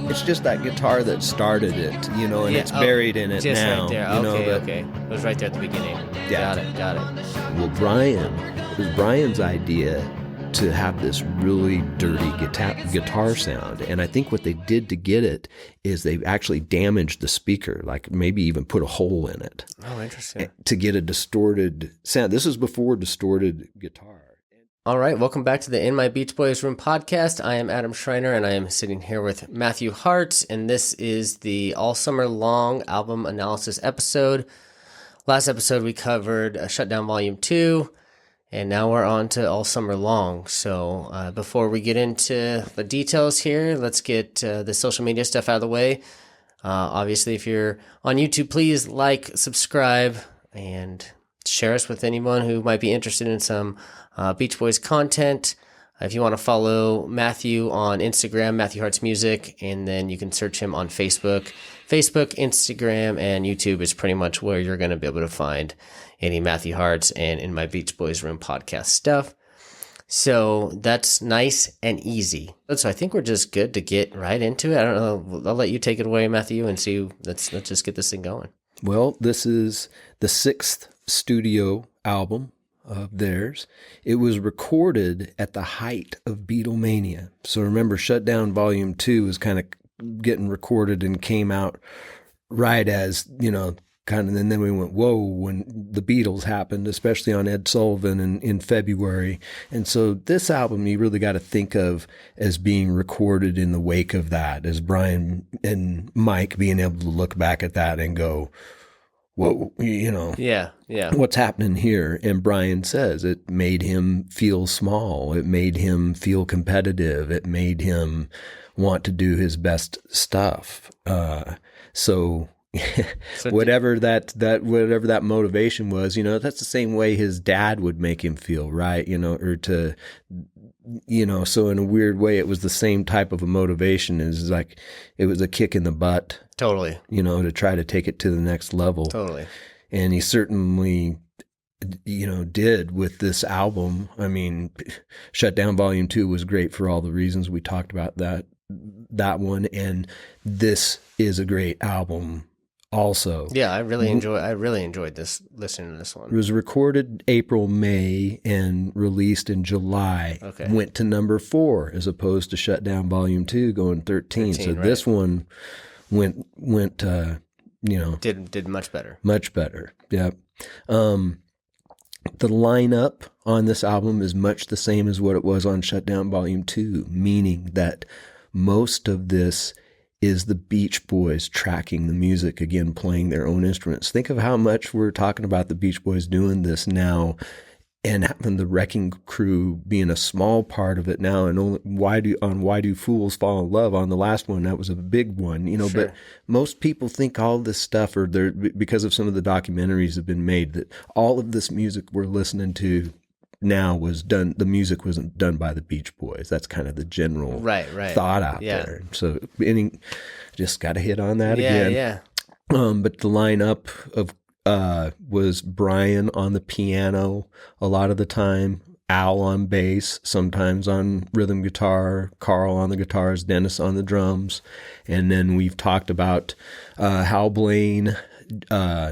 It's just that guitar that started it, you know, and it's buried in it just now. Right there. You know, Okay. It was right there at the beginning. Yeah. Got it. Well, it was Brian's idea to have this really dirty guitar sound. And I think what they did to get it is they actually damaged the speaker, like maybe even put a hole in it. Oh, interesting. To get a distorted sound. This is before distorted guitar. All right, welcome back to the In My Beach Boys Room podcast. I am Adam Schreiner, and I am sitting here with Matthew Hartz, and this is the All Summer Long album analysis episode. Last episode, we covered Shutdown Volume 2, and now we're on to All Summer Long. So before we get into the details here, let's get the social media stuff out of the way. Obviously, if you're on YouTube, please like, subscribe, and share us with anyone who might be interested in some Beach Boys content. If you want to follow Matthew on Instagram, Matthew Hartz Music, and then you can search him on Facebook. Facebook, Instagram, and YouTube is pretty much where you're going to be able to find any Matthew Hartz and In My Beach Boys Room podcast stuff. So that's nice and easy. So I think we're just good to get right into it. I don't know. I'll let you take it away, Matthew, and see. Let's just get this thing going. Well, this is the 6th studio album of theirs. It was recorded at the height of Beatlemania. So remember, Shutdown Volume 2 was kind of getting recorded and came out right as, you know, kind of, and then we went, whoa, when the Beatles happened, especially on Ed Sullivan in February. And so this album, you really got to think of as being recorded in the wake of that, as Brian and Mike being able to look back at that and go, whoa, you know, yeah, what's happening here? And Brian says it made him feel small. It made him feel competitive. It made him want to do his best stuff. So whatever that motivation was, you know, that's the same way his dad would make him feel, right? You know, or to, you know, so in a weird way, it was the same type of a motivation. Is like, it was a kick in the butt. Totally. You know, to try to take it to the next level. Totally. And he certainly, you know, did with this album. I mean, Shutdown Volume 2 was great for all the reasons we talked about that one. And this is a great album also. Yeah, I really enjoyed listening to this one. It was recorded April, May, and released in July. Okay. Went to number 4 as opposed to Shutdown Volume 2 going 13. So right. This one went you know, did much better. Much better. Yeah. The lineup on this album is much the same as what it was on Shutdown Volume 2, meaning that most of this is the Beach Boys tracking the music, again, playing their own instruments. Think of how much we're talking about the Beach Boys doing this now, and having the Wrecking Crew being a small part of it now. And only Why Do Fools Fall in Love on the last one, that was a big one, you know. Sure. But most people think all this stuff, or because of some of the documentaries have been made, that all of this music we're listening to now was done. The music wasn't done by the Beach Boys. That's kind of the general thought out there. So just got to hit on that again. Yeah. But the lineup of was Brian on the piano a lot of the time, Al on bass, sometimes on rhythm guitar, Carl on the guitars, Dennis on the drums. And then we've talked about Hal Blaine,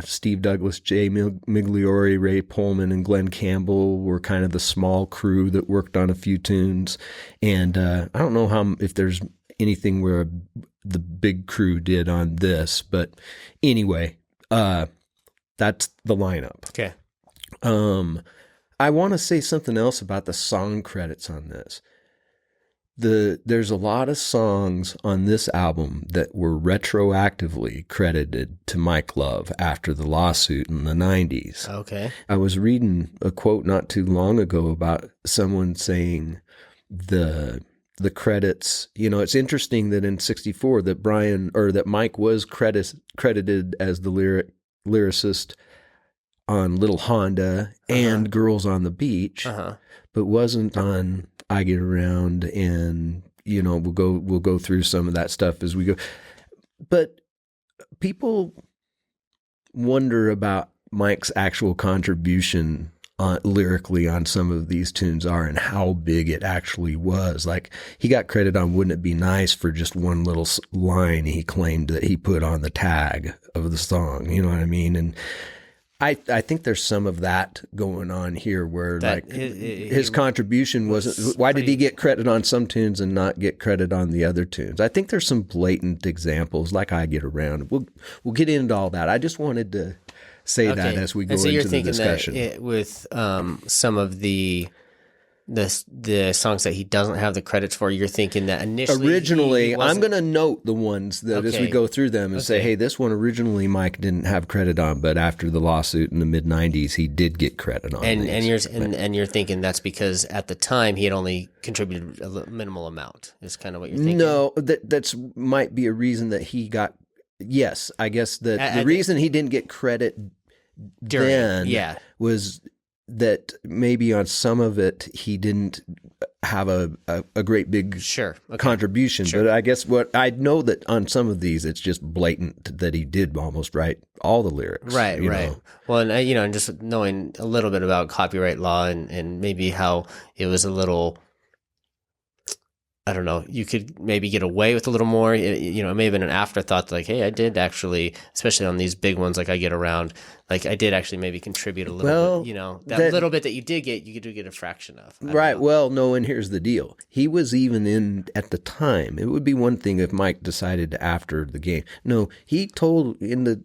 Steve Douglas, Jay Migliore, Ray Pullman, and Glenn Campbell were kind of the small crew that worked on a few tunes. And I don't know if there's anything where the big crew did on this, but anyway, that's the lineup. Okay. I want to say something else about the song credits on this. There's a lot of songs on this album that were retroactively credited to Mike Love after the lawsuit in the 90s. Okay. I was reading a quote not too long ago about someone saying the credits, you know, it's interesting that in 64 that Mike was credited as the lyricist on Little Honda and Girls on the Beach, but wasn't on I Get Around, and you know, we'll go through some of that stuff as we go. But people wonder about Mike's actual contribution lyrically on some of these tunes are and how big it actually was. Like he got credit on Wouldn't It Be Nice for just one little line he claimed that he put on the tag of the song. You know what I mean? And I think there's some of that going on here where that like his contribution wasn't. Why did he get credit on some tunes and not get credit on the other tunes? I think there's some blatant examples like I Get Around. We'll get into all that. I just wanted to say that as we go into the discussion. That with some of the songs that he doesn't have the credits for, you're thinking that originally I'm going to note the ones that as we go through them and say, hey, this one originally Mike didn't have credit on, but after the lawsuit in the mid '90s, he did get credit on. And you're thinking that's because at the time he had only contributed a minimal amount. Is kind of what you're thinking. No, that's might be a reason that he got. Yes, I guess that the reason he didn't get credit then was that maybe on some of it he didn't have a great big contribution. Sure. But I guess what I know that on some of these it's just blatant that he did almost write all the lyrics. Right. Know? Well, and just knowing a little bit about copyright law and maybe how it was a little, I don't know, you could maybe get away with a little more. It may have been an afterthought like, hey, I did actually, especially on these big ones like I Get Around, like I did actually maybe contribute a little bit, that little bit that you did get, you could get a fraction of. Right. Well, no, and here's the deal. He was even in, at the time, it would be one thing if Mike decided to after the game. No, he told in the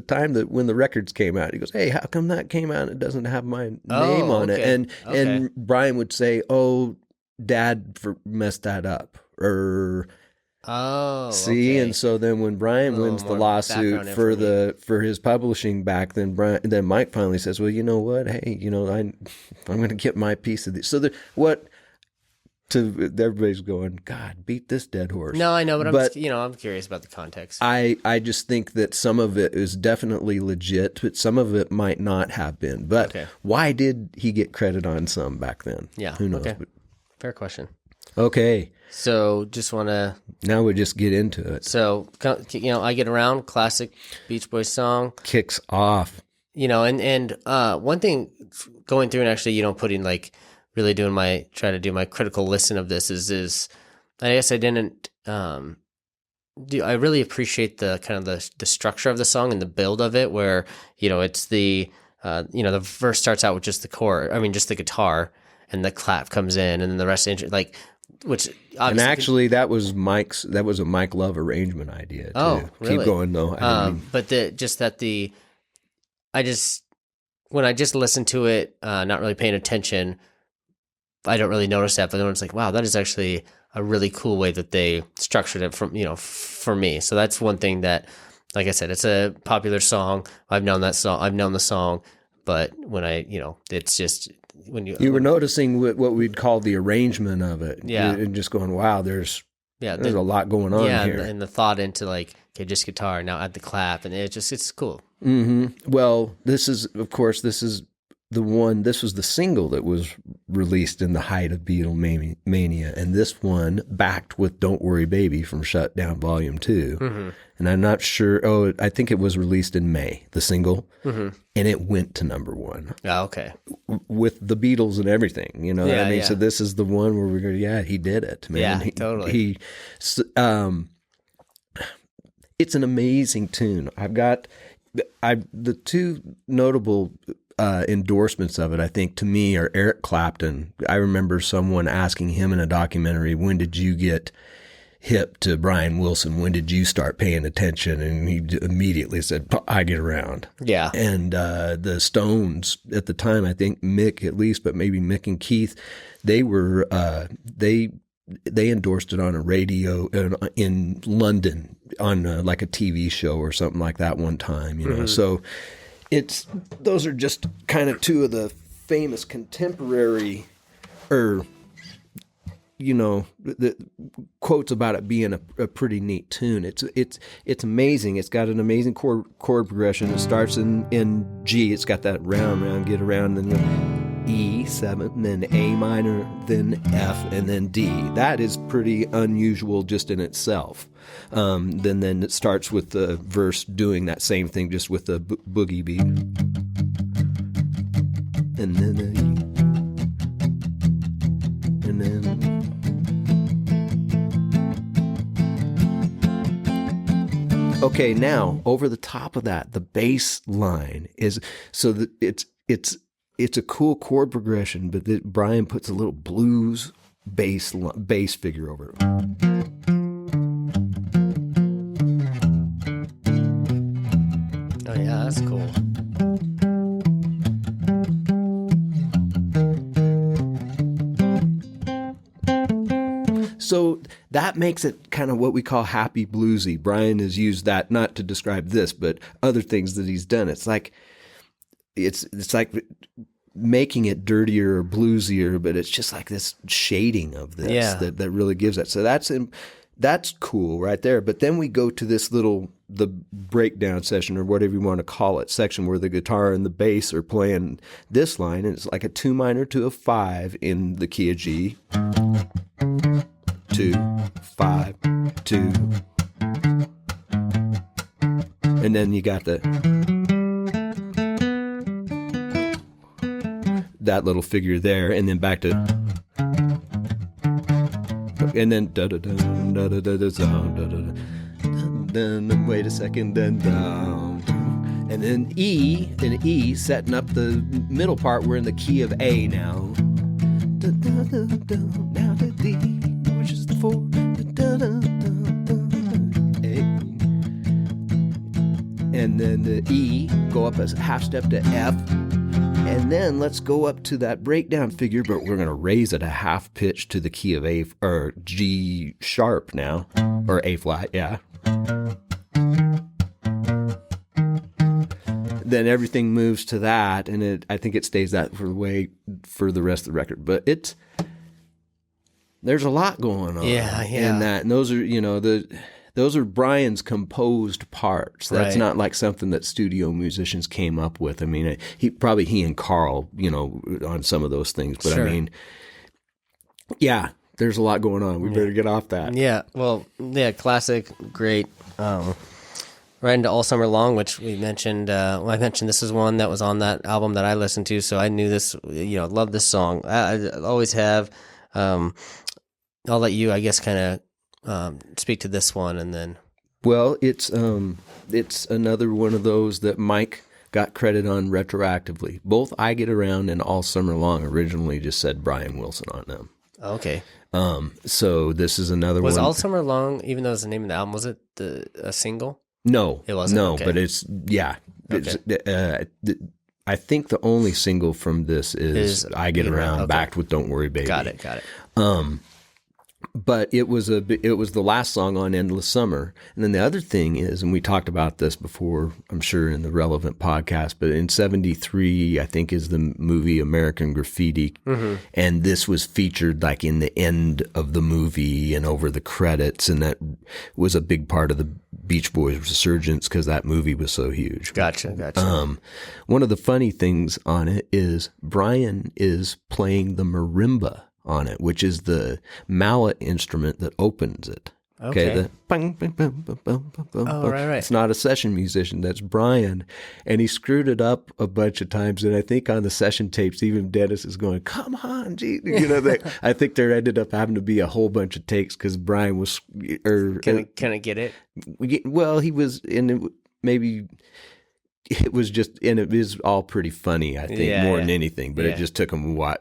time that when the records came out, he goes, hey, how come that came out and it doesn't have my name on it? And Brian would say, oh, Dad messed that up, and so then when Brian wins the lawsuit for his publishing back, then Mike finally says, well, you know what? Hey, I'm going to get my piece of this. So everybody's going, God, beat this dead horse. No, I know, but I'm curious about the context. I just think that some of it is definitely legit, but some of it might not have been. But why did he get credit on some back then? Yeah, who knows? Okay. Fair question. Okay. So just want to... Now we just get into it. So, I Get Around, classic Beach Boys song. Kicks off. And one thing going through and actually, putting like really try to do my critical listen of this is I guess I didn't... I really appreciate the kind of the structure of the song and the build of it where, it's the verse starts out with just the guitar. And the clap comes in, and then the rest which obviously and actually that was a Mike Love arrangement idea too. Oh, really? Keep going though. But when I just listen to it, not really paying attention, I don't really notice that. But then it's like, wow, that is actually a really cool way that they structured it for me. So that's one thing that, like I said, it's a popular song. I've known the song, but when it's just. When you were noticing what we'd call the arrangement of it, and just going, wow, there's a lot going on here, and the thought into like, okay, just guitar, now add the clap, and it's cool. Mm-hmm. Well, this is the single that was released in the height of Beatlemania, and this one backed with "Don't Worry Baby" from Shut Down Volume 2. Mm-hmm. And I'm not sure. I think it was released in May, the single, and it went to number one. Oh, okay. With the Beatles and everything, what I mean? Yeah. So this is the one where we're going, he did it, man. Yeah, totally. It's an amazing tune. The two notable endorsements of it, I think, to me, are Eric Clapton. I remember someone asking him in a documentary, when did you get hip to Brian Wilson? When did you start paying attention? And he immediately said, I Get Around. Yeah. And the Stones at the time, I think Mick at least, but maybe Mick and Keith, they were they endorsed it on a radio in London on like a TV show or something like that one time, know. So those are just kind of two of the famous contemporary the quotes about it being a pretty neat tune. It's amazing. It's got an amazing chord progression. It starts in G. It's got that round, get around, and then E7, and then A minor, then F, and then D. That is pretty unusual just in itself. Then it starts with the verse doing that same thing, just with the boogie beat. and then the E, and then. Okay, now over the top of that, the bass line is so that it's a cool chord progression, but Brian puts a little blues bass figure over it. Oh yeah, that's cool. So that makes it kind of what we call happy bluesy. Brian has used that not to describe this, but other things that he's done. It's like making it dirtier or bluesier, but it's just like this shading of this that really gives it. So that's cool right there. But then we go to this the breakdown session, or whatever you want to call it, section where the guitar and the bass are playing this line, and it's like a 2 minor to a 5 in the key of G. 2, 5, 2. And then you got that little figure there, and then back to, and then da da da da da da da da. Then wait a second, then down, and then E, and E setting up the middle part. We're in the key of A now. Da, da, da, da, now the D, which is the 4. Da, da, da, da, A. And then the E, go up a half step to F. And then let's go up to that breakdown figure, but we're going to raise it a half pitch to the key of A, or G sharp now, or A flat, yeah. Then everything moves to that, and I think it stays that for the rest of the record. But there's a lot going on. Yeah. In that, and those are, those are Brian's composed parts. That's not like something that studio musicians came up with. I mean, he and Carl, on some of those things. But sure. I mean, yeah, there's a lot going on. We better get off that. Yeah. Well, yeah, classic, great. Right into All Summer Long, which we mentioned. I mentioned this is one that was on that album that I listened to, so I knew this. Love this song. I always have. I'll let you, I guess, kind of speak to this one, and then. Well, it's another one of those that Mike got credit on retroactively. Both I Get Around and All Summer Long originally just said Brian Wilson on them. Okay. So this is another one. Was All Summer Long, even though it's the name of the album, was it a single? No, it wasn't. No, okay. But it's Okay. I think the only single from this is I Get Around, okay. Backed with Don't Worry Baby. Got it. But it was the last song on Endless Summer. And then the other thing is, and we talked about this before, I'm sure in the relevant podcast, but in 73, I think is the movie American Graffiti. Mm-hmm. And this was featured like in the end of the movie and over the credits. And that was a big part of the Beach Boys resurgence because that movie was so huge. Gotcha. One of the funny things on it is Brian is playing the marimba on it, which is the mallet instrument that opens it. Okay. The bang, bang, bang, bang, bang, bang, bang. Oh, right. It's not a session musician. That's Brian. And he screwed it up a bunch of times. And I think on the session tapes, even Dennis is going, come on, gee. I think there ended up having to be a whole bunch of takes because Brian was... Can I get it? Well, he was in... Maybe... It was just... And it is all pretty funny, I think, more than anything. But it just took him a while.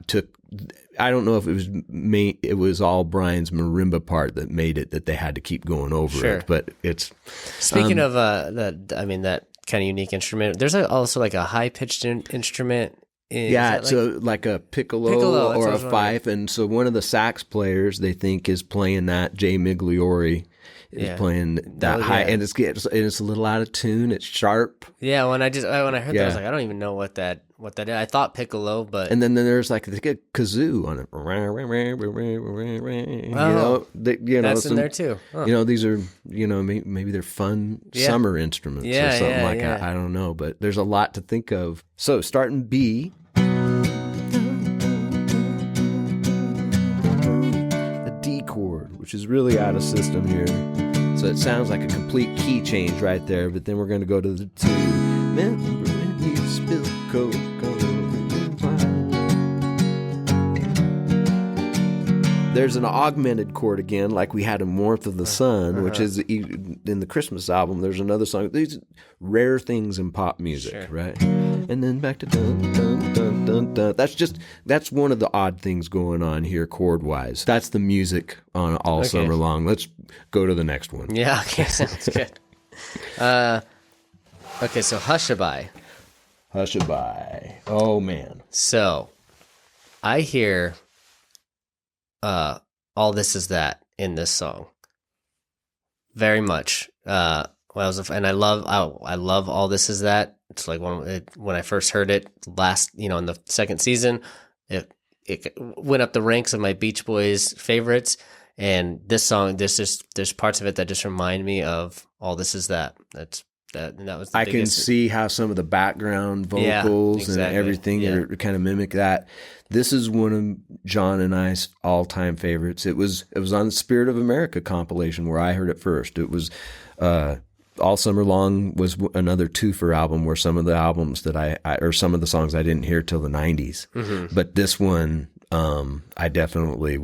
I don't know if it was all Brian's marimba part that made it that they had to keep going over it, but it's speaking of that kind of unique instrument. There's also like a high pitched instrument. So like a piccolo or a fife, and so one of the sax players they think is playing that. Jay Migliori is playing that high, and it's a little out of tune. It's sharp. Yeah, when I heard that, I was like, I don't even know what that is. I thought piccolo, but and then there's like a kazoo on it. That's in there too. Huh. These are maybe they're fun summer instruments or something like that. I don't know, but there's a lot to think of. So starting B. Chord, which is really out of system here. So it sounds like a complete key change right there, but then we're going to go to the 2. Remember when you spilled Coke all over your wine? there's an augmented chord again, like we had in Warmth of the Sun, which is in the Christmas album. There's another song. These rare things in pop music, right? And then back to dun, dun, dun, dun, dun. That's one of the odd things going on here chord-wise. That's the music on All Summer Long. Let's go to the next one. Yeah, okay, sounds good. Okay, so Hushabye. Hushabye. Oh, man. So, I hear All This Is That in this song. Very much. I love All This Is That. It's like when I first heard it in the second season, it went up the ranks of my Beach Boys favorites. And this song, there's parts of it that just remind me of All This Is That. And that was the I biggest. can see how some of the background vocals and everything are kind of mimic that. This is one of John and I's all-time favorites. It was on the Spirit of America compilation where I heard it first. It was All Summer Long was another twofer album where some of the albums that or some of the songs I didn't hear till the 90s. Mm-hmm. But this one I definitely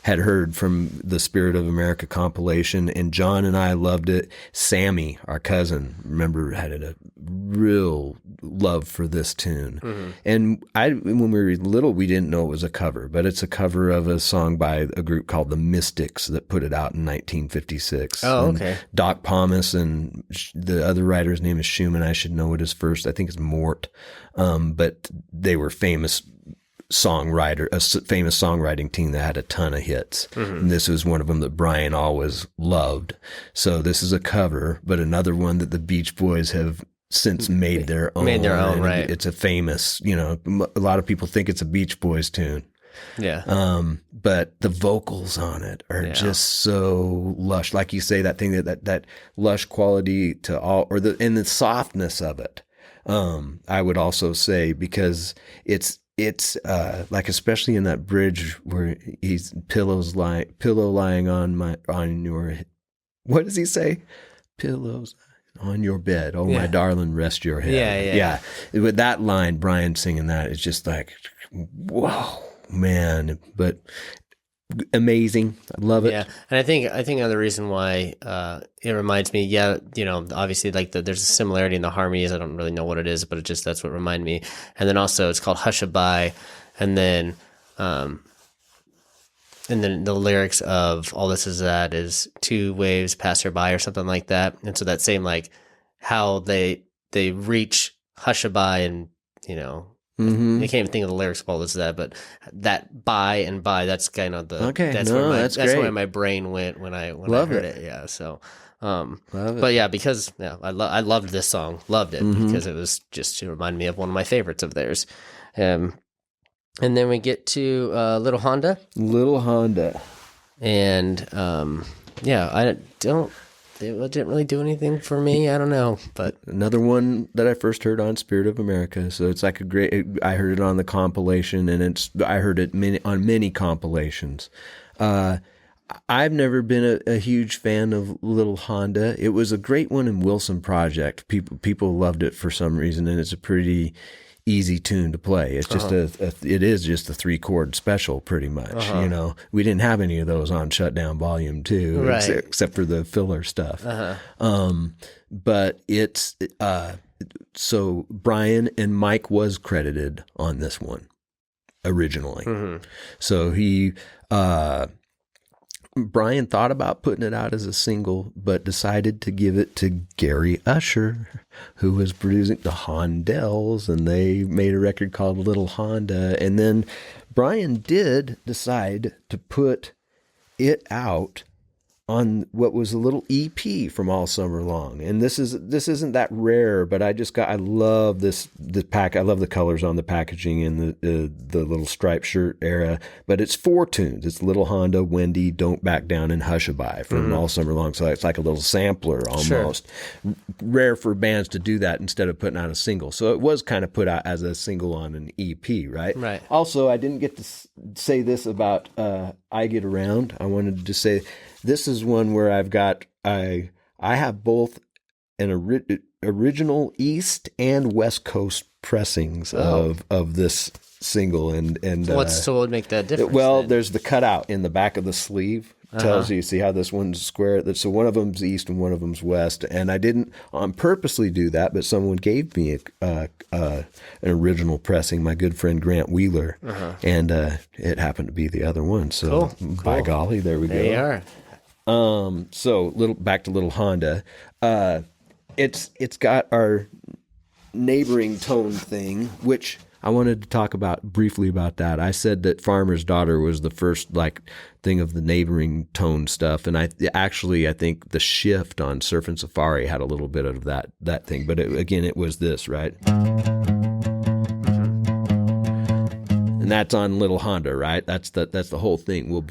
had heard from the Spirit of America compilation, and John and I loved it. Sammy, our cousin, remember, had a real love for this tune. Mm-hmm. And when we were little, we didn't know it was a cover, but it's a cover of a song by a group called the Mystics that put it out in 1956. Oh, okay. And Doc Pomus and the other writer's name is Schumann. I should know it as first. I think it's Mort. But they were famous songwriting team that had a ton of hits. Mm-hmm. And this was one of them that Brian always loved. So this is a cover, but another one that the Beach Boys have since made their own. Right. It's a famous, a lot of people think it's a Beach Boys tune. Yeah. But the vocals on it are just so lush. Like you say, that thing that lush quality to all, and the softness of it. I would also say, because it's like, especially in that bridge where he's pillow lying on your, what does he say? Pillows on your bed. Oh, my darling, rest your head. Yeah. With that line, Brian singing that, it's just like, whoa, man. But amazing. I love it. Yeah. And I think another reason why it reminds me, obviously, like there's a similarity in the harmonies. I don't really know what it is, but that's what reminded me. And then also it's called Hushabye, and then the lyrics of All This Is That is two waves pass her by, or something like that. And so that same, like, how they reach Hushabye, and I can't even think of the lyrics of All This Is That, but that by and by, that's kind of the that's where my brain went when I heard it. Yeah. So but yeah, because I loved this song, loved it, because it was just to remind me of one of my favorites of theirs. And then we get to Little Honda. And it didn't really do anything for me. I don't know, but another one that I first heard on Spirit of America. So it's like I heard it on the compilation, and I heard it on many compilations. I've never been a huge fan of Little Honda. It was a great one in Wilson Project. People loved it for some reason, and it's a pretty easy tune to play. It's just it is just a 3-chord special, pretty much. We didn't have any of those on Shutdown Volume 2, right, except for the filler stuff. But it's so Brian and Mike was credited on this one originally. So Brian thought about putting it out as a single, but decided to give it to Gary Usher, who was producing the Hondells, and they made a record called Little Honda. And then Brian did decide to put it out on what was a little EP from All Summer Long. And this isn't that rare, but I love the pack. I love the colors on the packaging and the little striped shirt era. But it's 4 tunes. It's Little Honda, Wendy, Don't Back Down, and Hushabye from All Summer Long. So it's like a little sampler almost. Sure. Rare for bands to do that instead of putting out a single. So it was kind of put out as a single on an EP, right? Right. Also, I didn't get to say this about I Get Around. I wanted to say, this is one where I have both an original East and West Coast pressings of this single. And So what would make that difference? well, then? there's the cutout in the back of the sleeve. Tells you, see how this one's square? So one of them's east and one of them's west. And I didn't on purposely do that, but someone gave me an original pressing, my good friend Grant Wheeler, and it happened to be the other one. So by golly, there we go. There you are. So back to Little Honda. It's got our neighboring tone thing, which I wanted to talk briefly about that. I said that Farmer's Daughter was the first thing of the neighboring tone stuff, and I think the shift on Surf and Safari had a little bit of that thing. But it was this, right? And that's on Little Honda, right? That's the whole thing. Well,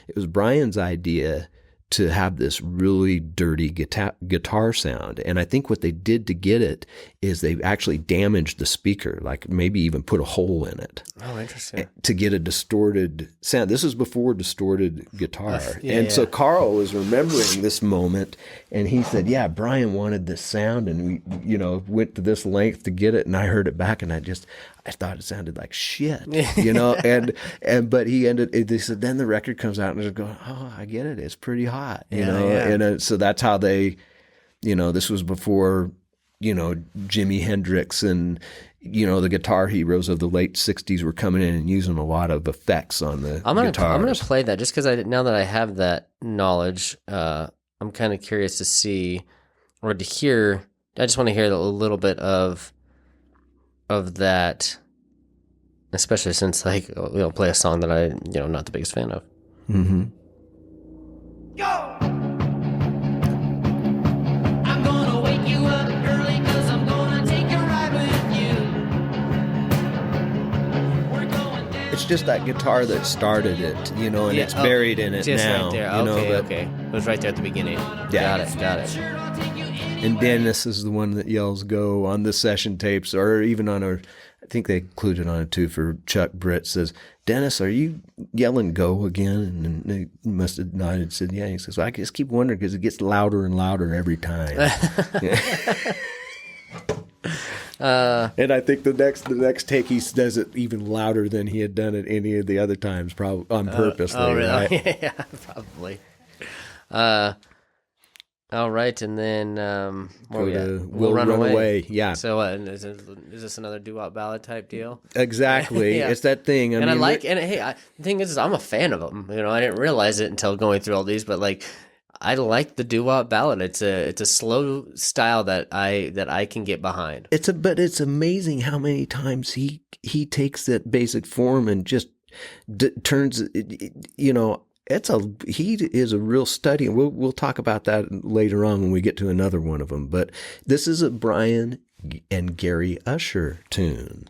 it was Brian's idea to have this really dirty guitar sound. And I think what they did to get it is they actually damaged the speaker, like maybe even put a hole in it. Oh, interesting. To get a distorted sound. This is before distorted guitar. So Carl was remembering this moment, and he said, yeah, Brian wanted this sound, and we, went to this length to get it, and I heard it back, and I thought it sounded like shit, but they said, then the record comes out and they're going, oh, I get it. It's pretty hot, and so that's how they, this was before, Jimi Hendrix and, the guitar heroes of the late 60s were coming in and using a lot of effects on the guitars. I'm going to play that just because now that I have that knowledge, I'm kind of curious to see or to hear. I just want to hear a little bit of that, especially since play a song that I'm not the biggest fan of. Mm-hmm. Go! I'm gonna wake you up early 'cause I'm gonna take a ride with you. We're going down. It's just that guitar that started it, and it's buried in it just now. Right there. Okay. It was right there at the beginning. Yeah. Got it. And Dennis is the one that yells "go" on the session tapes, or even on I think they included on it too for Chuck Britt says, Dennis, are you yelling "go" again? And he must have nodded and said, yeah. He says, well, I just keep wondering because it gets louder and louder every time. And I think the next take he does it even louder than he had done it any of the other times, probably on purposely. Oh, really? Right? Yeah, probably. All right, and then We'll Run Away. Yeah. So is this another doo-wop ballad type deal? Exactly. Yeah. It's that thing. The thing is I'm a fan of them. I didn't realize it until going through all these, but I like the doo-wop ballad. It's a slow style that I can get behind. But it's amazing how many times he takes that basic form and just turns he is a real study, and we'll talk about that later on when we get to another one of them. But this is a Brian and Gary Usher tune,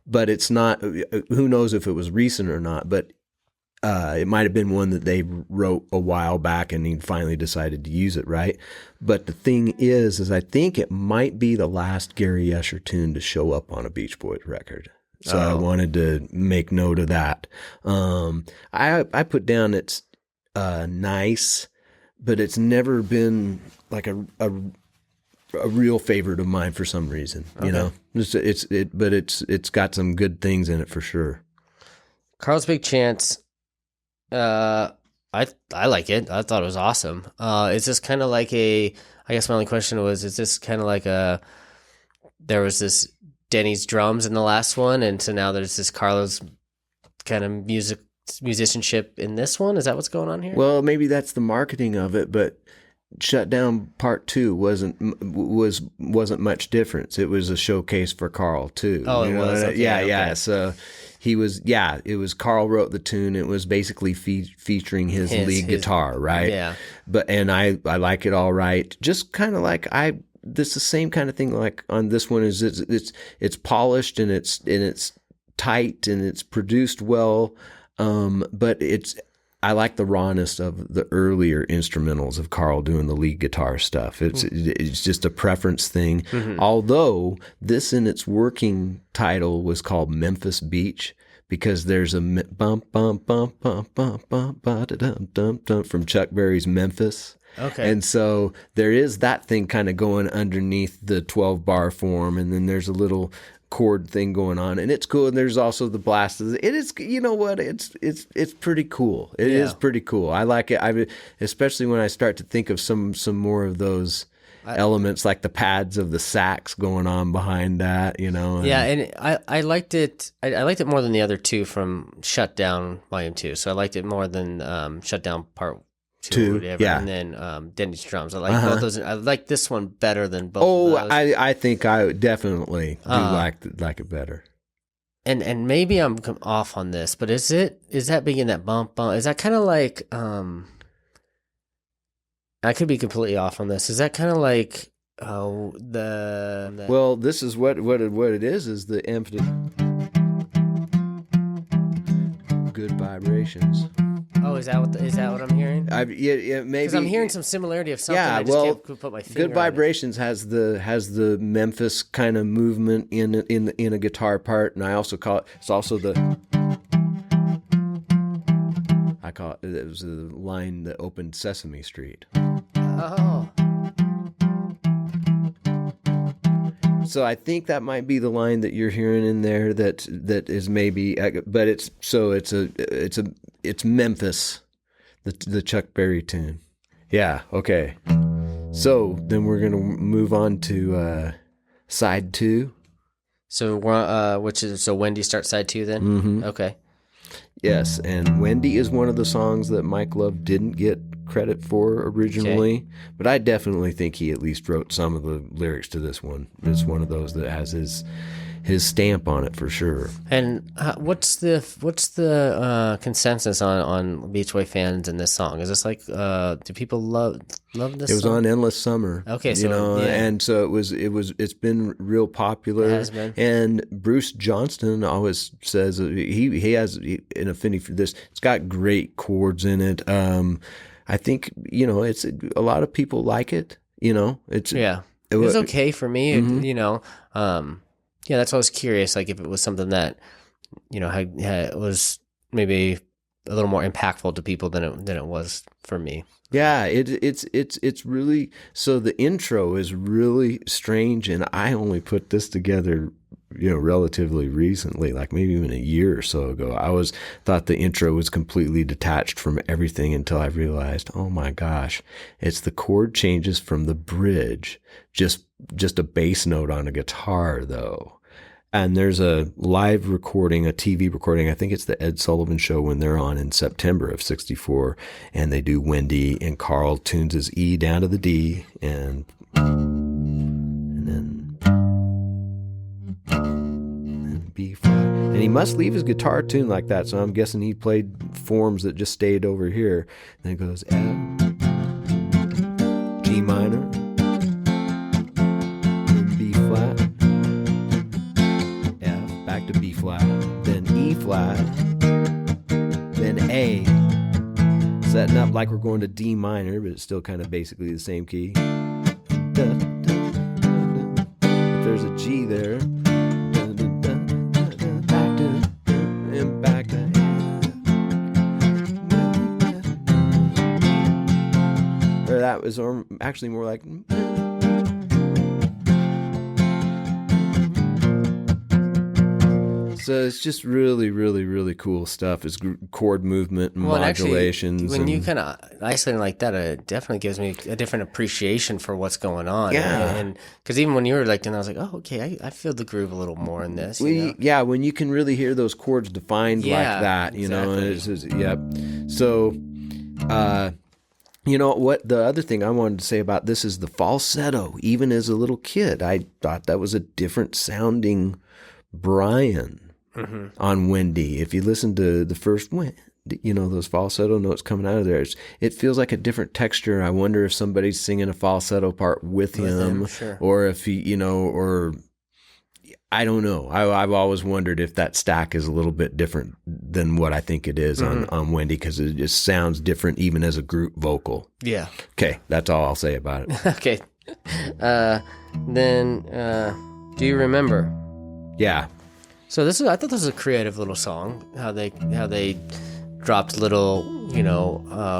but it's not. Who knows if it was recent or not? But it might have been one that they wrote a while back, and he finally decided to use it, right? But the thing is I think it might be the last Gary Usher tune to show up on a Beach Boys record. So I wanted to make note of that. I put down it's nice, but it's never been like a real favorite of mine for some reason. Okay. It's got some good things in it for sure. Carl's Big Chance. I like it. I thought it was awesome. Is this kind of like I guess my only question was, is this kind of like there was this Denny's drums in the last one, and so now there's this Carlos kind of musicianship in this one? Is that what's going on here? Well, maybe that's the marketing of it, but Shutdown Part 2 wasn't much difference. It was a showcase for Carl too. Oh, it was. Okay, yeah. So it was Carl wrote the tune. It was basically featuring his lead guitar, right? Yeah. I like it all right. Just kind of like this is the same kind of thing like on this one is it's polished and it's tight and it's produced well, but I like the rawness of the earlier instrumentals of Carl doing the lead guitar stuff. It's just a preference thing. Mm-hmm. Although this in its working title was called Memphis Beach because there's a bump bump bump bump bump bump dum dum dum from Chuck Berry's Memphis. Okay. And so there is that thing kind of going underneath the 12-bar form, and then there's a little chord thing going on, and it's cool. And there's also the blast. It is, you know what? It's pretty cool. It is pretty cool. I like it. Especially when I start to think of some more of those elements, like the pads of the sax going on behind that. You know. And I liked it. I liked it more than the other two from Shutdown Volume 2. So I liked it more than Shutdown Part 2 or whatever. Yeah. And then Denny's Drums. I like both those. I like this one better than both of those. I think I definitely do like it better. And maybe I'm off on this, but is that being that bump? Is that kind of like I could be completely off on this. Is that kind of like well, this is what it is the empty good vibrations. Oh, is that what I'm hearing? Maybe because I'm hearing some similarity of something. Yeah, I just can't put my finger Good Vibrations has the Memphis kind of movement in a guitar part, and I also call it. It's also I call it. It was the line that opened Sesame Street. Oh. So I think that might be the line that you're hearing in there. That is maybe, but it's Memphis, the Chuck Berry tune. Yeah. Okay. So then we're gonna move on to side 2. So Wendy starts side 2 then. Mm-hmm. Okay. Yes, and Wendy is one of the songs that Mike Love didn't get credit for originally, but I definitely think he at least wrote some of the lyrics to this one. It's one of those that has his stamp on it for sure. And what's the consensus on Beach Boy fans in this song? Is this like do people love this? It was song? on Endless Summer. Okay, so and so it's been real popular. It has been. And Bruce Johnston always says he has an affinity for this. It's got great chords in it. I think it's a lot of people like it. It's okay for me. Mm-hmm. That's why I was curious, like if it was something that, had was maybe a little more impactful to people than it was for me. Yeah, it's really, so the intro is really strange, and I only put this together, relatively recently, like maybe even a year or so ago. I thought the intro was completely detached from everything until I realized, oh my gosh, it's the chord changes from the bridge, just a bass note on a guitar though. And there's a live recording, a TV recording. I think it's the Ed Sullivan Show when they're on in September of '64, and they do Wendy, and Carl tunes his E down to the D, and then B flat. And he must leave his guitar tuned like that, so I'm guessing he played forms that just stayed over here. Then it goes F, G minor, B flat. To B flat, then E flat, then A, setting up like we're going to D minor, but it's still kind of basically the same key. If there's a G there, back to or that was actually more like. So it's just really, really, really cool stuff. It's chord movement and modulations. Actually, when you kind of isolate it like that, it definitely gives me a different appreciation for what's going on. Yeah. And because even when you were like, then I was like, oh, okay, I feel the groove a little more in this. Yeah, when you can really hear those chords defined like that, exactly. Yep. So, what the other thing I wanted to say about this is the falsetto. Even as a little kid, I thought that was a different sounding Brian. Mm-hmm. On Wendy, if you listen to the first those falsetto notes coming out of there, it feels like a different texture. I wonder if somebody's singing a falsetto part with him, sure. Or if he, or I don't know. I've always wondered if that stack is a little bit different than what I think it is on Wendy, because it just sounds different even as a group vocal. Yeah. Okay, that's all I'll say about it. Okay. Then, do you remember? Yeah. So I thought this was a creative little song. How they dropped little,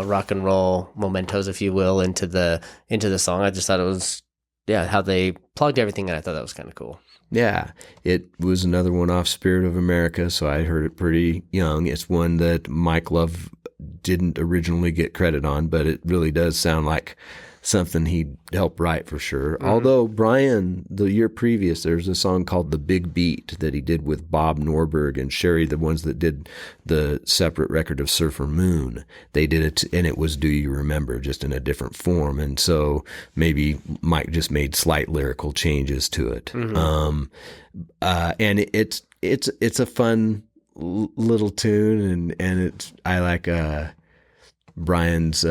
rock and roll mementos, if you will, into the song. I just thought it was how they plugged everything in. I thought that was kind of cool. Yeah, it was another one off Spirit of America, so I heard it pretty young. It's one that Mike Love didn't originally get credit on, but it really does sound like something he helped write for sure. Although Brian, the year previous, there's a song called The Big Beat that he did with Bob Norberg and Sherry, the ones that did the separate record of Surfer Moon. They did it, and it was Do You Remember, just in a different form. And so maybe Mike just made slight lyrical changes to it. And it's a fun little tune, and it's, I like Brian's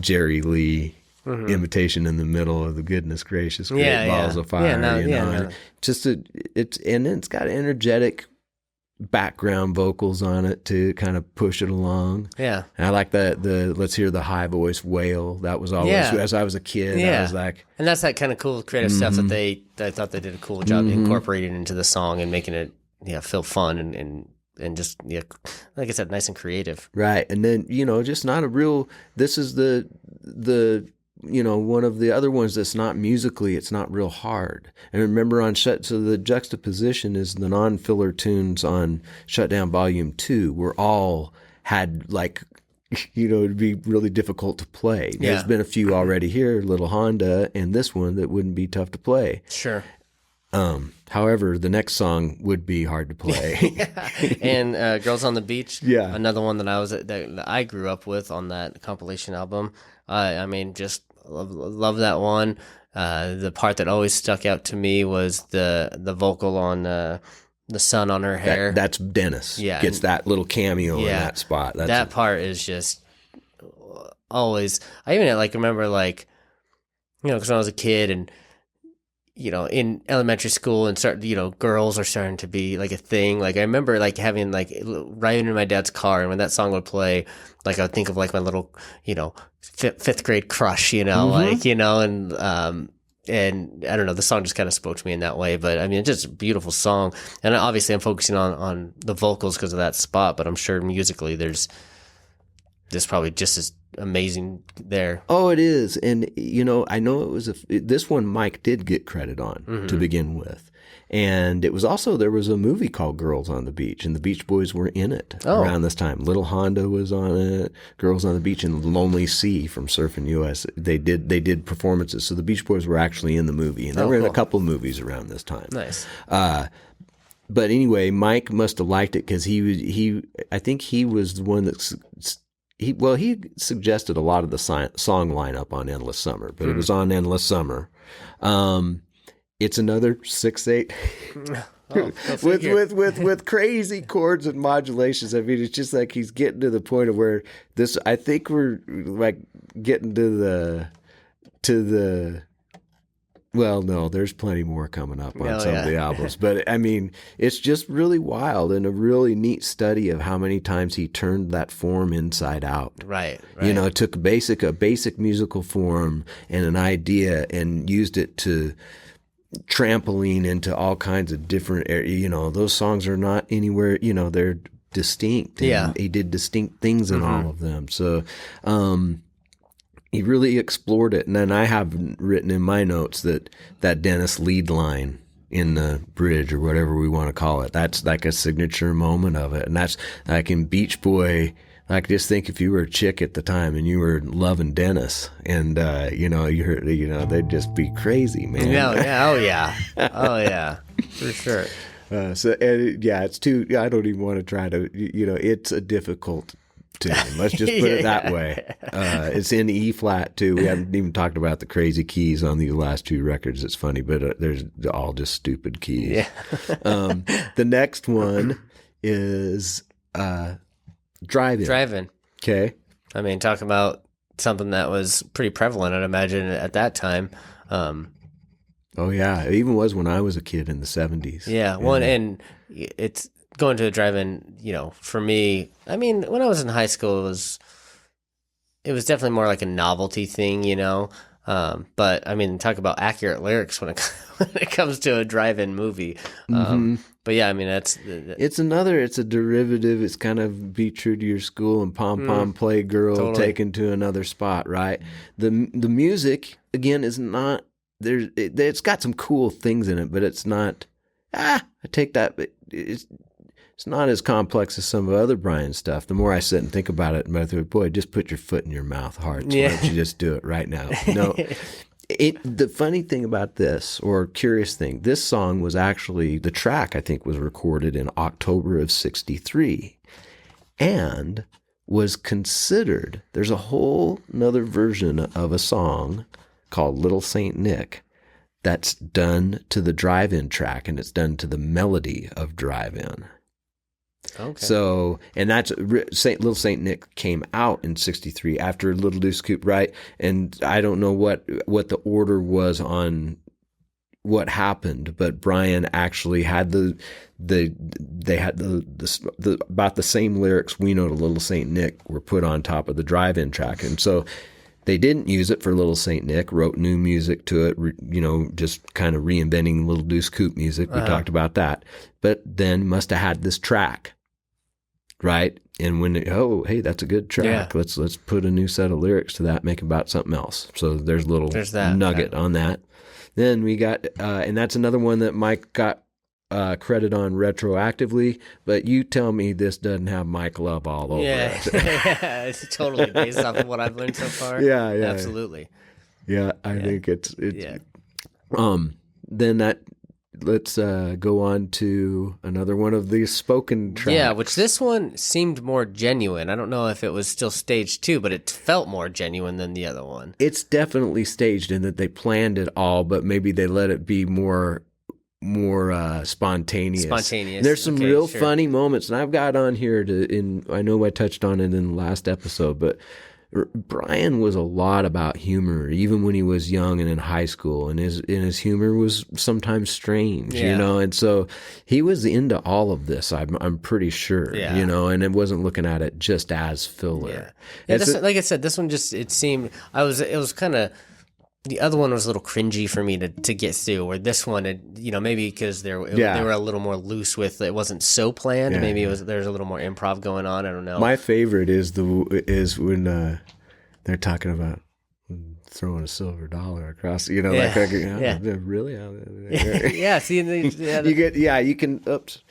Jerry Lee invitation in the middle of the goodness gracious great balls of fire. It's got energetic background vocals on it to kind of push it along. Yeah. And I like the let's hear the high voice wail. That was always, as I was a kid, I was like, and that's that kind of cool creative stuff that I thought they did a cool job incorporating into the song and making it feel fun and just like I said, nice and creative. Right. And then, just not a real, this is the one of the other ones that's not musically, it's not real hard. And remember so the juxtaposition is the non-filler tunes on Shutdown Volume 2 were all had like, it'd be really difficult to play. Yeah. There's been a few already here, Little Honda, and this one that wouldn't be tough to play. Sure. However, the next song would be hard to play. And Girls on the Beach, Yeah. another one that I grew up with on that compilation album. I mean, just love that one. The part that always stuck out to me was the vocal on the sun on her hair. That's Dennis. Yeah. Gets that little cameo in that spot. That part is just always. I even remember because when I was a kid and in elementary school and girls are starting to be like a thing. Like I remember having riding in my dad's car, and when that song would play, I would think of my little, fifth grade crush, and and I don't know, the song just kind of spoke to me in that way. But I mean, it's just a beautiful song. And obviously I'm focusing on the vocals because of that spot, but I'm sure musically there's probably just as amazing there. Oh, it is. And, I know it was this one Mike did get credit on to begin with. And it was also, there was a movie called Girls on the Beach, and the Beach Boys were in it around this time. Little Honda was on it, Girls on the Beach, and Lonely Sea from Surfing US. They did performances. So the Beach Boys were actually in the movie, and they were in a couple movies around this time. Nice. But anyway, Mike must have liked it because I think he was the one that he suggested a lot of the song lineup on Endless Summer, but it was on Endless Summer. It's another 6/8 with crazy chords and modulations. I mean, it's just like he's getting to the point of where I think we're getting to the. Well, no, there's plenty more coming up on some of the albums. But, I mean, it's just really wild and a really neat study of how many times he turned that form inside out. Right. It took a basic musical form and an idea and used it to trampoline into all kinds of different areas. Those songs are not anywhere, they're distinct. And he did distinct things in all of them. So, he really explored it. And then I have written in my notes that Dennis lead line in the bridge or whatever we want to call it, that's like a signature moment of it. And that's like in Beach Boy, just think if you were a chick at the time and you were loving Dennis and, you heard, they'd just be crazy, man. Oh yeah. For sure. It's too, I don't even want to try to, it's a difficult tune. Let's just put it that way. It's in E flat too. We haven't even talked about the crazy keys on these last two records. It's funny, but there's all just stupid keys. Yeah. The next one is Drive-In. Drive-In. Okay. I mean, talk about something that was pretty prevalent, I'd imagine, at that time. Oh yeah, it even was when I was a kid in the 70s. Yeah. Well, and it's going to a drive-in, for me, I mean, when I was in high school, it was definitely more like a novelty thing, but I mean, talk about accurate lyrics when it comes to a drive-in movie. But yeah, I mean, it's a derivative. It's kind of be true to your school and pom-pom play girl totally. taken to another spot, right? The music, again, is not it's got some cool things in it, but it's not. I take that, but it's not as complex as some of other Brian stuff. The more I sit and think about it, I'm like, boy, just put your foot in your mouth, Hartz. Why don't you just do it right now? No. The funny thing about this, or curious thing, this song was actually, the track I think was recorded in October of '63 and was considered, there's a whole nother version of a song called Little Saint Nick that's done to the drive-in track, and it's done to the melody of Drive-In. Okay. So, and that's Little Saint Nick came out in '63 after Little Deuce Coupe, right? And I don't know what the order was on what happened, but Brian actually had they had the about the same lyrics we know to Little Saint Nick were put on top of the drive-in track, and so they didn't use it for Little Saint Nick. Wrote new music to it, just kind of reinventing Little Deuce Coupe music. We talked about that, but then must have had this track. Right. And when hey, that's a good track. Yeah. Let's put a new set of lyrics to that, make it about something else. So there's a little nugget on that. Then we got, and that's another one that Mike got credit on retroactively, but you tell me this doesn't have Mike Love all over it. Yeah, it's totally based off of what I've learned so far. Yeah, Absolutely. Yeah, I think it's then that. Let's go on to another one of these spoken tracks. Yeah, which this one seemed more genuine. I don't know if it was still staged too, but it felt more genuine than the other one. It's definitely staged in that they planned it all, but maybe they let it be more spontaneous. And there's some real funny moments, and I've got on here I know I touched on it in the last episode, but Brian was a lot about humor, even when he was young and in high school, and his humor was sometimes strange, and so he was into all of this. I'm pretty sure, and it wasn't looking at it just as filler. Yeah. Like I said, this one it seemed it was kind of. The other one was a little cringy for me to get through, where this one, maybe because they were a little more loose with it, wasn't so planned. Yeah. Maybe there's a little more improv going on. I don't know. My favorite is when they're talking about throwing a silver dollar across, really. Yeah. See, you can. Oops.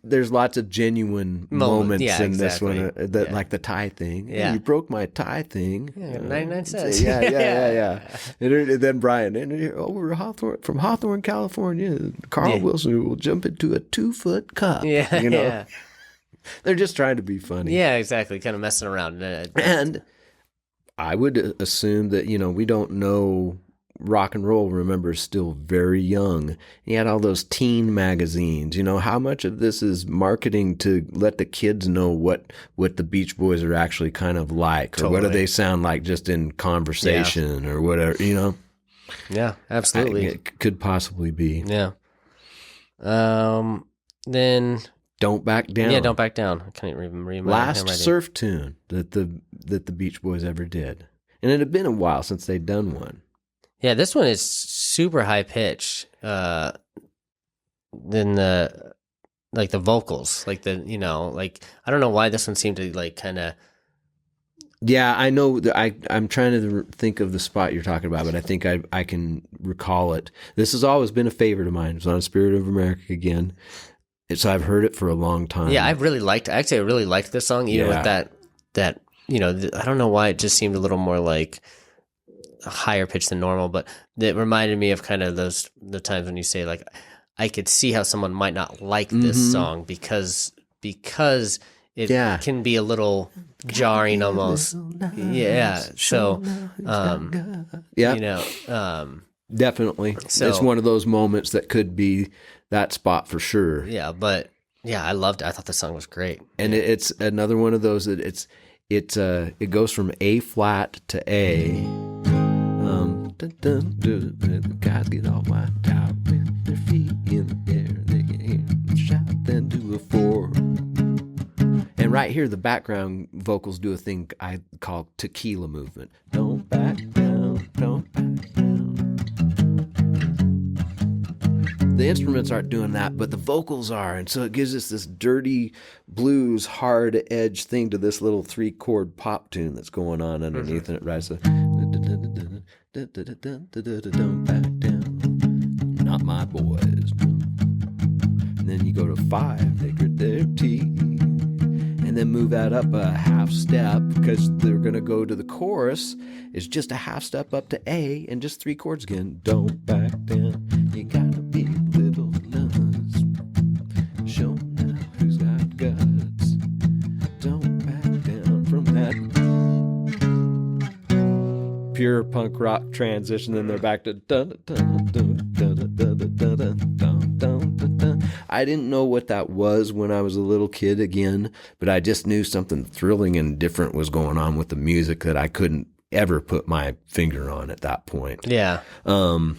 There's lots of genuine moments in this one, like the tie thing. Yeah. Hey, you broke my tie thing. 99 cents. Yeah. And then Brian, from Hawthorne, California, Carl Wilson will jump into a 2-foot cup. Yeah. They're just trying to be funny. Yeah, exactly. Kind of messing around. And I would assume that, we don't know. Rock and roll, remember, is still very young. He had all those teen magazines. How much of this is marketing to let the kids know what the Beach Boys are actually kind of like, or what do they sound like just in conversation or whatever, Yeah, absolutely. It could possibly be. Yeah. Then Don't Back Down. Yeah, Don't Back Down. I can't even remember. Last surf tune that the Beach Boys ever did. And it had been a while since they'd done one. Yeah, this one is super high pitched. Than the vocals, I don't know why this one seemed to kind of. Yeah, I know. I'm trying to think of the spot you're talking about, but I think I can recall it. This has always been a favorite of mine. It's on Spirit of America again. So I've heard it for a long time. Yeah, I really liked this song, even with that. I don't know why it just seemed a little more like a higher pitch than normal, but it reminded me of kind of the times when you say I could see how someone might not like this song because it can be a little jarring almost. Yeah. So, definitely. So, it's one of those moments that could be that spot for sure. Yeah. But I loved it. I thought the song was great. And it's another one of those that it goes from A flat to A. Guys get all wiped out with their feet in the air. They can shout, then do a 4. And right here, the background vocals do a thing I call tequila movement. Don't back down, don't back down. The instruments aren't doing that, but the vocals are. And so it gives us this dirty blues, hard edge thing to this little 3-chord pop tune that's going on underneath it, right? So, Back down. Not my boys. And then you go to 5, they grit their teeth. And then move that up a half step because they're going to go to the chorus. It's just a half step up to A and just 3 chords again. Don't back down. You gotta be little nuts. Show now who's got guts. Don't back down from that pure punk rock transition. Then they're back to dun dun dun dun dun dun dun dun dun dun dun. I didn't know what that was when I was a little kid again, but I just knew something thrilling and different was going on with the music that I couldn't ever put my finger on at that point. Yeah. I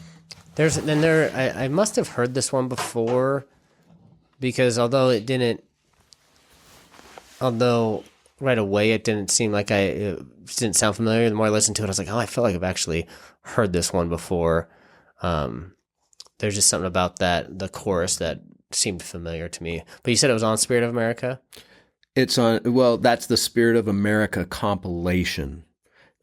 must have heard this one before because although right away it didn't seem like it didn't sound familiar, the more I listened to it, I was like, oh, I feel like I've actually heard this one before. There's just something about the chorus that seemed familiar to me. But you said it was on Spirit of America? It's on, well, that's the Spirit of America compilation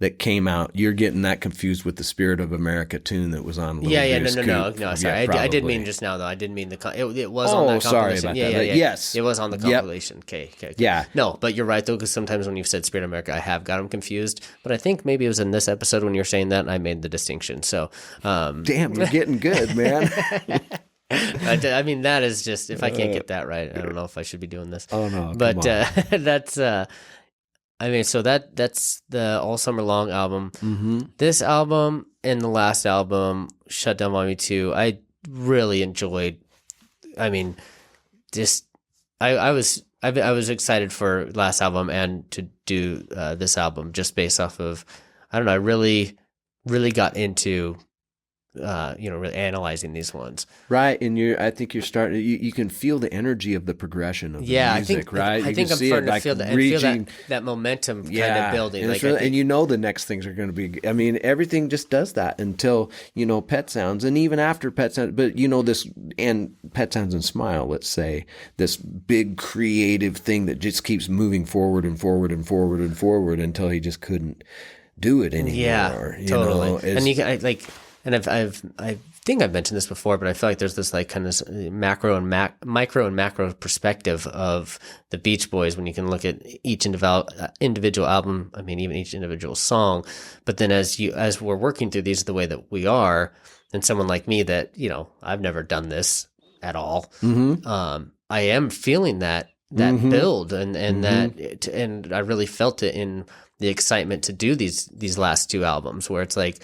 that came out. You're getting that confused with the Spirit of America tune that was on Little Goose Coop. No, sorry. Yeah, I did mean just now, though. I didn't mean it was on that compilation. Sorry about that. Yeah. Yes. It was on the compilation. Okay. Yeah. No, but you're right, though, because sometimes when you've said Spirit of America, I have got them confused. But I think maybe it was in this episode when you were saying that, and I made the distinction. So, damn, you're getting good, man. I mean, that is just, if I can't get that right, I don't know if I should be doing this. Oh, no. But that's, I mean, so that's the All Summer Long album. Mm-hmm. This album and the last album, Shut Down Volume 2, I really enjoyed. I mean, just, I was excited for last album and to do this album just based off of, I don't know, I really got into really analyzing these ones. Right, and I think you're starting. You can feel the energy of the progression of the music, right? I think I'm starting to feel that momentum kind of building. And you know the next things are going to be. I mean, everything just does that until Pet Sounds, and even after Pet Sounds. But this and Pet Sounds and Smile. Let's say this big creative thing that just keeps moving forward and forward and forward and forward until he just couldn't do it anymore. Yeah, totally. And you can And I think I've mentioned this before, but I feel like there's this like kind of micro and macro perspective of the Beach Boys when you can look at each individual album. I mean, even each individual song. But then as we're working through these the way that we are, and someone like me that I've never done this at all, I am feeling that build and that and I really felt it in the excitement to do these last 2 albums where it's like.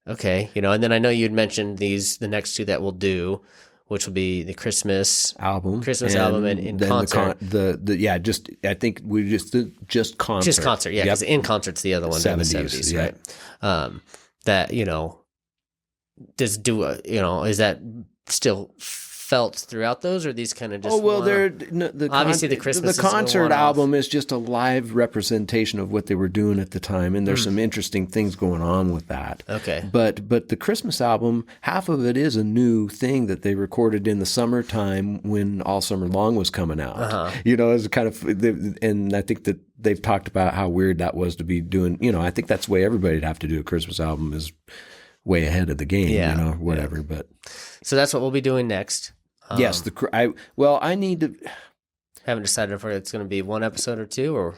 Okay, and then I know you'd mentioned the next 2 that we'll do, which will be the Christmas album and in concert. I think we just concert. Just concert, yeah, because in concert's the other one, 70s, yeah. Right? That is that still felt throughout those, or these kind of just? Obviously the Christmas. The concert album is just a live representation of what they were doing at the time, and there's some interesting things going on with that. Okay, but the Christmas album, half of it is a new thing that they recorded in the summertime when All Summer Long was coming out. It's kind of, and I think that they've talked about how weird that was to be doing. I think that's the way everybody'd have to do a Christmas album is way ahead of the game. Whatever. Yeah. But so that's what we'll be doing next. Yes, I need to. Haven't decided if it's going to be 1 episode or 2, or.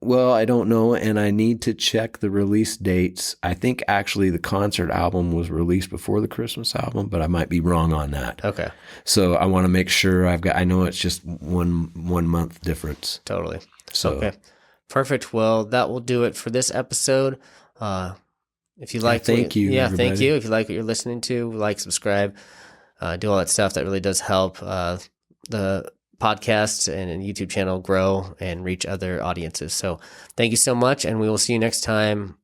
Well, I don't know, and I need to check the release dates. I think actually the concert album was released before the Christmas album, but I might be wrong on that. Okay. So I want to make sure I know it's just one month difference. Totally. So okay, perfect. Well, that will do it for this episode. If you like, thank you. Yeah, everybody. Thank you. If you like what you're listening to, subscribe. Do all that stuff. That really does help the podcast and YouTube channel grow and reach other audiences. So thank you so much, and we will see you next time